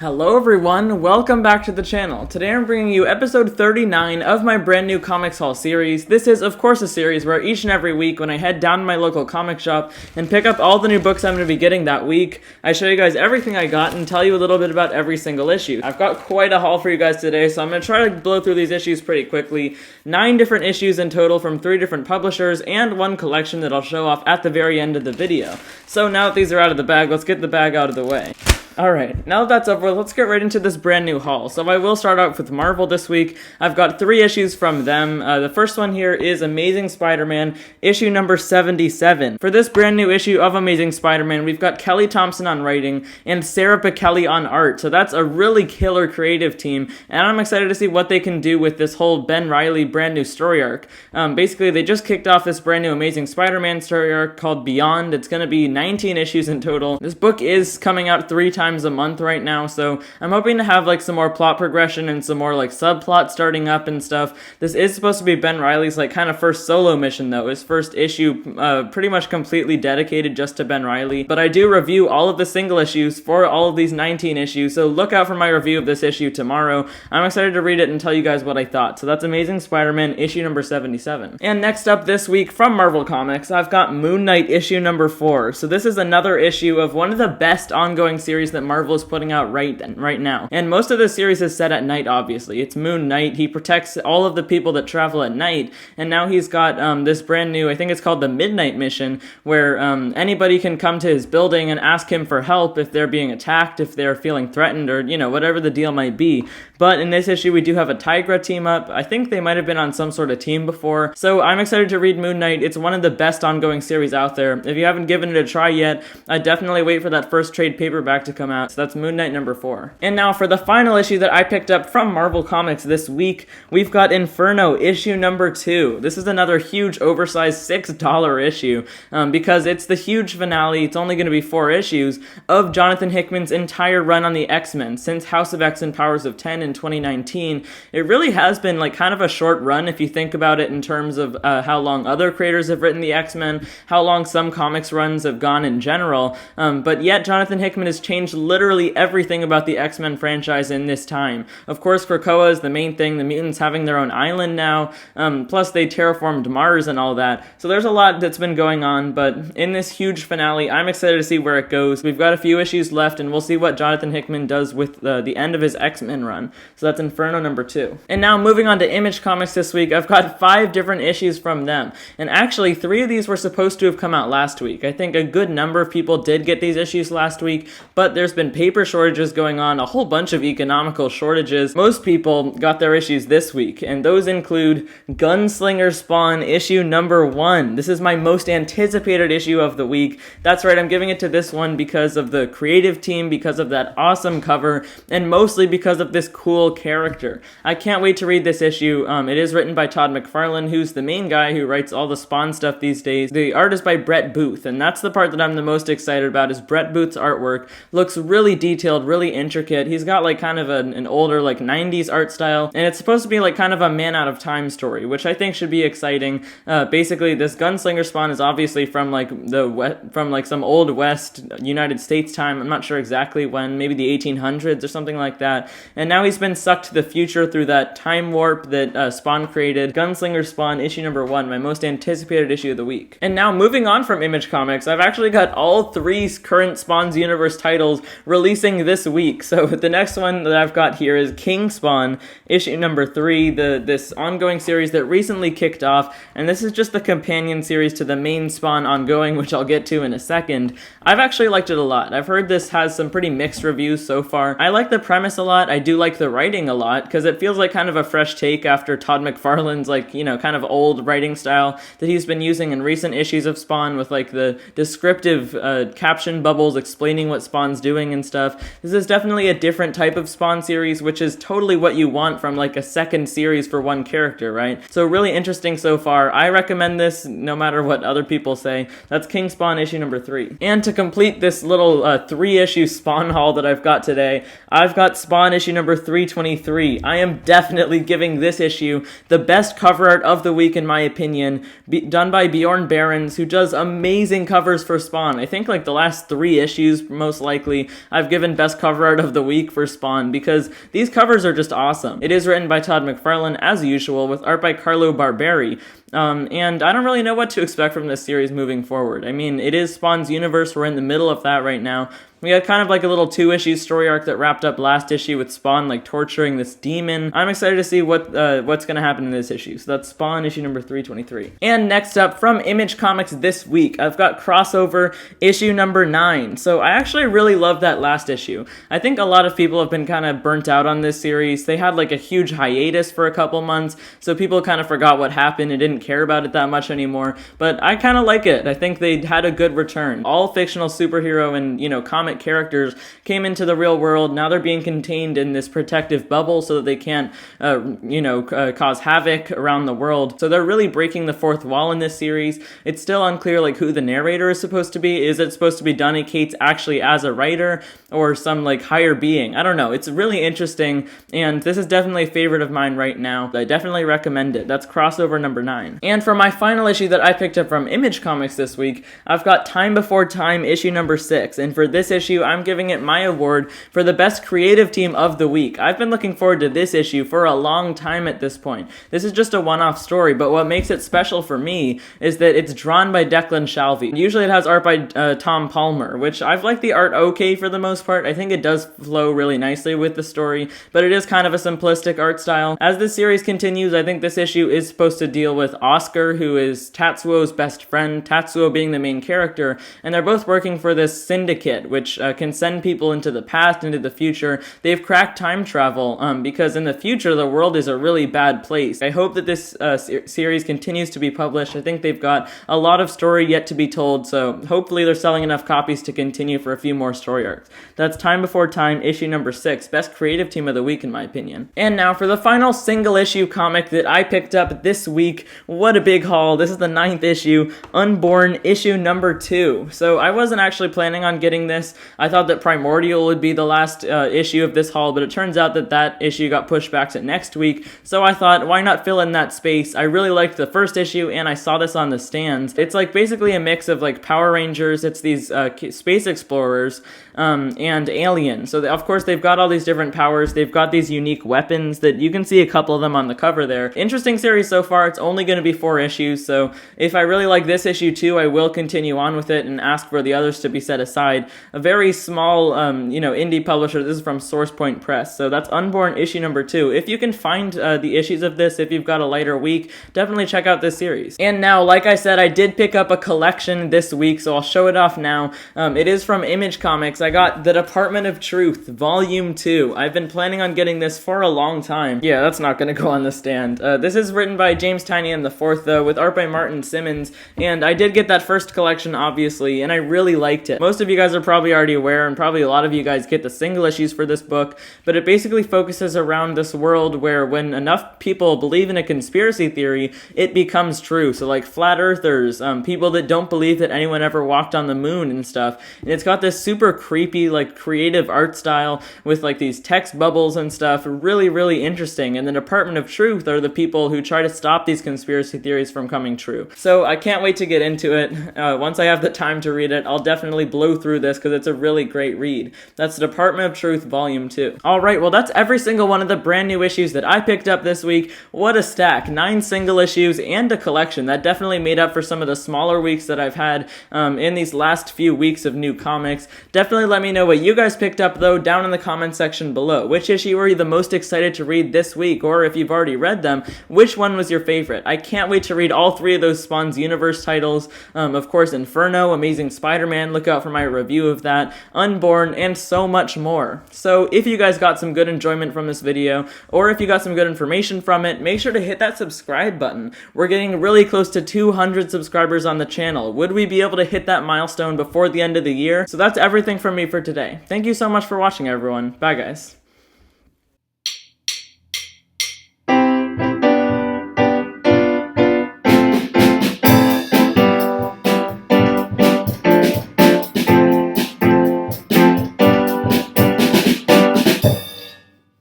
Hello everyone, welcome back to the channel. Today I'm bringing you episode 39 of my brand new Comics Haul series. This is of course a series where each and every week when I head down to my local comic shop and pick up all the new books I'm going to be getting that week, I show you guys everything I got and tell you a little bit about every single issue. I've got quite a haul for you guys today, so I'm going to try to blow through these issues pretty quickly. 9 different issues in total from 3 different publishers and 1 collection that I'll show off at the very end of the video. So now that these are out of the bag, let's get the bag out of the way. Alright, now that that's over, let's get right into this brand new haul. So I will start out with Marvel this week. I've got 3 issues from them. The first one here is Amazing Spider-Man, issue number 77. For this brand new issue of Amazing Spider-Man, we've got Kelly Thompson on writing and Sarah Pichelli on art. So that's a really killer creative team, and I'm excited to see what they can do with this whole Ben Reilly brand new story arc. Basically, they just kicked off this brand new Amazing Spider-Man story arc called Beyond. It's going to be 19 issues in total. This book is coming out 3 times a month right now, so I'm hoping to have like some more plot progression and some more like subplot starting up and stuff. This is supposed to be Ben Reilly's like kind of first solo mission though, his first issue pretty much completely dedicated just to Ben Reilly, but I do review all of the single issues for all of these 19 issues, so look out for my review of this issue tomorrow. I'm excited to read it and tell you guys what I thought. So that's Amazing Spider-Man issue number 77. And next up this week from Marvel Comics, I've got Moon Knight issue number 4. So this is another issue of one of the best ongoing series that Marvel is putting out right now. And most of the series is set at night, obviously. It's Moon Knight. He protects all of the people that travel at night, and now he's got this brand new, I think it's called the Midnight Mission, where anybody can come to his building and ask him for help if they're being attacked, if they're feeling threatened, or, you know, whatever the deal might be. But in this issue, we do have a Tigra team up. I think they might have been on some sort of team before, so I'm excited to read Moon Knight. It's one of the best ongoing series out there. If you haven't given it a try yet, I'd definitely wait for that first trade paperback to come out. So that's Moon Knight number 4. And now for the final issue that I picked up from Marvel Comics this week, we've got Inferno issue number 2. This is another huge oversized $6 issue because it's the huge finale. It's only going to be 4 issues of Jonathan Hickman's entire run on the X-Men since House of X and Powers of 10 in 2019. It really has been like kind of a short run if you think about it in terms of how long other creators have written the X-Men, how long some comics runs have gone in general, but yet Jonathan Hickman has changed literally everything about the X-Men franchise in this time. Of course, Krakoa is the main thing, the mutants having their own island now, plus they terraformed Mars and all that, so there's a lot that's been going on, but in this huge finale, I'm excited to see where it goes. We've got a few issues left, and we'll see what Jonathan Hickman does with the end of his X-Men run. So that's Inferno number 2. And now moving on to Image Comics this week, I've got 5 different issues from them, and actually 3 of these were supposed to have come out last week. I think a good number of people did get these issues last week, but there's been paper shortages going on, a whole bunch of economical shortages. Most people got their issues this week, and those include Gunslinger Spawn issue number 1. This is my most anticipated issue of the week. That's right, I'm giving it to this one because of the creative team, because of that awesome cover, and mostly because of this cool character. I can't wait to read this issue. It is written by Todd McFarlane, who's the main guy who writes all the Spawn stuff these days. The art is by Brett Booth, and that's the part that I'm the most excited about, is Brett Booth's artwork. Looks really detailed, really intricate. He's got like kind of an older like 90s art style, and it's supposed to be like kind of a Man Out of Time story, which I think should be exciting. Basically, this Gunslinger Spawn is obviously from like some old West United States time. I'm not sure exactly when, maybe the 1800s or something like that. And now he's been sucked to the future through that time warp that Spawn created. Gunslinger Spawn issue number 1, my most anticipated issue of the week. And now moving on from Image Comics, I've actually got all 3 current Spawn's Universe titles releasing this week. So the next one that I've got here is King Spawn issue number 3, this ongoing series that recently kicked off, and this is just the companion series to the main Spawn ongoing, which I'll get to in a second. I've actually liked it a lot. I've heard this has some pretty mixed reviews so far. I like the premise a lot. I do like the writing a lot because it feels like kind of a fresh take after Todd McFarlane's like, you know, kind of old writing style that he's been using in recent issues of Spawn with like the descriptive caption bubbles explaining what Spawn's doing and stuff. This is definitely a different type of Spawn series, which is totally what you want from like a second series for one character, right? So really interesting so far. I recommend this no matter what other people say. That's King Spawn issue number 3. And to complete this little 3-issue Spawn haul that I've got today, I've got Spawn issue number 323. I am definitely giving this issue the best cover art of the week in my opinion, done by Bjorn Barons, who does amazing covers for Spawn. I think like the last 3 issues most likely obviously, I've given best cover art of the week for Spawn because these covers are just awesome. It is written by Todd McFarlane, as usual, with art by Carlo Barberi. And I don't really know what to expect from this series moving forward. I mean, it is Spawn's universe. We're in the middle of that right now. We had kind of like a little 2-issue story arc that wrapped up last issue with Spawn like torturing this demon. I'm excited to see what's going to happen in this issue. So that's Spawn issue number 323. And next up from Image Comics this week, I've got Crossover issue number 9. So I actually really loved that last issue. I think a lot of people have been kind of burnt out on this series. They had like a huge hiatus for a couple months, so people kind of forgot what happened and didn't care about it that much anymore. But I kind of like it. I think they had a good return. All fictional superhero and, comic characters came into the real world. Now they're being contained in this protective bubble so that they can't, cause havoc around the world. So they're really breaking the fourth wall in this series. It's still unclear like who the narrator is supposed to be. Is it supposed to be Donny Cates actually as a writer or some like higher being? I don't know. It's really interesting, and this is definitely a favorite of mine right now. I definitely recommend it. That's Crossover number 9. And for my final issue that I picked up from Image Comics this week, I've got Time Before Time issue number 6. And for this issue, I'm giving it my award for the best creative team of the week. I've been looking forward to this issue for a long time at this point. This is just a one-off story, but what makes it special for me is that it's drawn by Declan Shalvey. Usually it has art by Tom Palmer, which I've liked the art okay for the most part. I think it does flow really nicely with the story, but it is kind of a simplistic art style. As this series continues, I think this issue is supposed to deal with Oscar, who is Tatsuo's best friend, Tatsuo being the main character, and they're both working for this syndicate, which can send people into the past, into the future. They've cracked time travel because in the future the world is a really bad place. I hope that this series continues to be published. I think they've got a lot of story yet to be told, so hopefully they're selling enough copies to continue for a few more story arcs. That's Time Before Time issue number 6, best creative team of the week in my opinion. And now for the final single issue comic that I picked up this week. What a big haul. This is the 9th issue, Unborn issue number 2. So I wasn't actually planning on getting this. I thought that Primordial would be the last issue of this haul, but it turns out that that issue got pushed back to next week, so I thought, why not fill in that space? I really liked the first issue, and I saw this on the stands. It's like basically a mix of like Power Rangers, it's these space explorers, and aliens. So of course they've got all these different powers, they've got these unique weapons that you can see a couple of them on the cover there. Interesting series so far. It's only going to be 4 issues, so if I really like this issue too, I will continue on with it and ask for the others to be set aside. A very small, indie publisher. This is from Source Point Press. So that's Unborn issue number 2. If you can find the issues of this, if you've got a lighter week, definitely check out this series. And now, like I said, I did pick up a collection this week, so I'll show it off now. It is from Image Comics. I got The Department of Truth, Volume 2. I've been planning on getting this for a long time. Yeah, that's not going to go on the stand. This is written by James Tynion IV, though, with art by Martin Simmons, and I did get that first collection, obviously, and I really liked it. Most of you guys are probably already aware, and probably a lot of you guys get the single issues for this book, but it basically focuses around this world where when enough people believe in a conspiracy theory, it becomes true. So like flat earthers, people that don't believe that anyone ever walked on the moon and stuff. And it's got this super creepy, like creative art style with like these text bubbles and stuff. Really, really interesting. And the Department of Truth are the people who try to stop these conspiracy theories from coming true. So I can't wait to get into it. Once I have the time to read it, I'll definitely blow through this because it's a really great read. That's the Department of Truth Volume 2. Alright, well that's every single one of the brand new issues that I picked up this week. What a stack. 9 single issues and a collection. That definitely made up for some of the smaller weeks that I've had in these last few weeks of new comics. Definitely let me know what you guys picked up though down in the comment section below. Which issue were you the most excited to read this week? Or if you've already read them, which one was your favorite? I can't wait to read all 3 of those Spawn's Universe titles. Of course, Inferno, Amazing Spider-Man, look out for my review of that, Unborn, and so much more. So if you guys got some good enjoyment from this video, or if you got some good information from it, make sure to hit that subscribe button. We're getting really close to 200 subscribers on the channel. Would we be able to hit that milestone before the end of the year? So that's everything from me for today. Thank you so much for watching, everyone. Bye, guys.